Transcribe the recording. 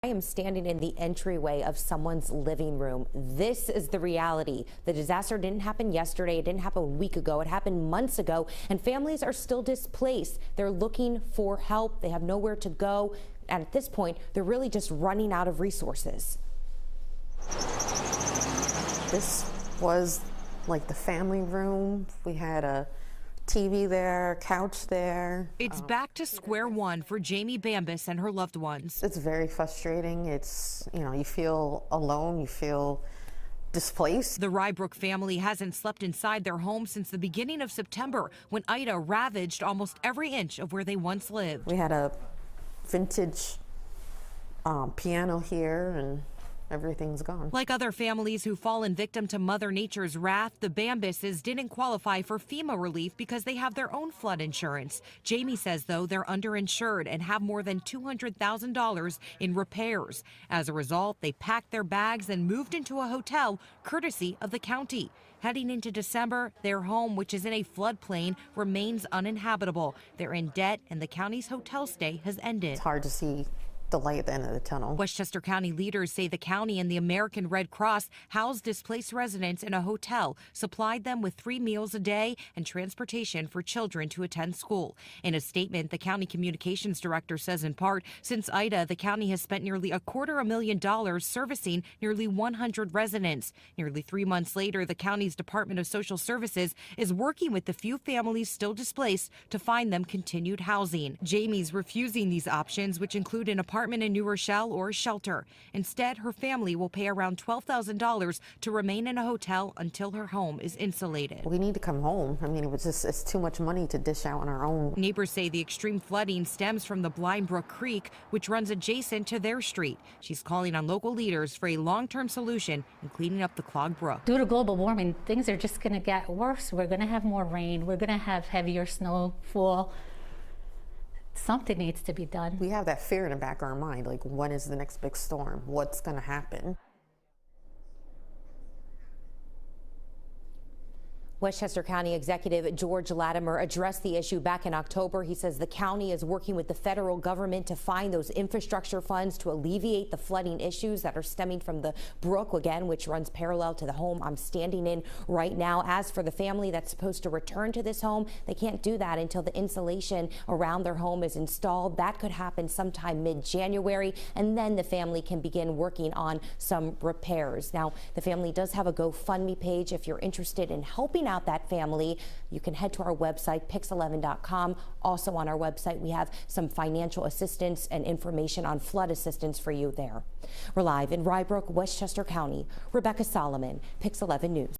I am standing in the entryway of someone's living room. This is the reality. The disaster didn't happen yesterday. It didn't happen a week ago. It happened months ago, and families are still displaced. They're looking for help. They have nowhere to go. And at this point, they're really just running out of resources. This was like the family room. We had a TV there, couch there. It's back to square one for Jamie Bambus and her loved ones. It's very frustrating. It's, you feel alone, you feel displaced. The Rybrook family hasn't slept inside their home since the beginning of September, when Ida ravaged almost every inch of where they once lived. We had a vintage piano here, and everything's gone. Like other families who've fallen victim to Mother Nature's wrath, the Bambuses didn't qualify for FEMA relief because they have their own flood insurance. Jamie says, though, they're underinsured and have more than $200,000 in repairs. As a result, they packed their bags and moved into a hotel, courtesy of the county. Heading into December, their home, which is in a floodplain, remains uninhabitable. They're in debt, and the county's hotel stay has ended. It's hard to see the light at the end of the tunnel. Westchester County leaders say the county and the American Red Cross housed displaced residents in a hotel, supplied them with 3 meals a day and transportation for children to attend school. In a statement, the county communications director says, in part, since Ida, the county has spent nearly $250,000 servicing nearly 100 residents. Nearly 3 months later, the county's Department of Social Services is working with the few families still displaced to find them continued housing. Jamie's refusing these options, which include an apartment in New Rochelle or a shelter. Instead, her family will pay around $12,000 to remain in a hotel until her home is insulated. We need to come home. I mean, it's too much money to dish out on our own. Neighbors say the extreme flooding stems from the Blind Brook Creek, which runs adjacent to their street. She's calling on local leaders for a long-term solution in cleaning up the clogged brook. Due to global warming, things are just going to get worse. We're going to have more rain. We're going to have heavier snowfall. Something needs to be done. We have that fear in the back of our mind, like, when is the next big storm? What's going to happen? Westchester County Executive George Latimer addressed the issue back in October. He says the county is working with the federal government to find those infrastructure funds to alleviate the flooding issues that are stemming from the brook, again, which runs parallel to the home I'm standing in right now. As for the family that's supposed to return to this home, they can't do that until the insulation around their home is installed. That could happen sometime mid-January, and then the family can begin working on some repairs. Now, the family does have a GoFundMe page. If you're interested in helping out that family, you can head to our website, pix11.com. Also on our website, we have some financial assistance and information on flood assistance for you there. We're live in Rybrook, Westchester County. Rebecca Solomon, Pix 11 News.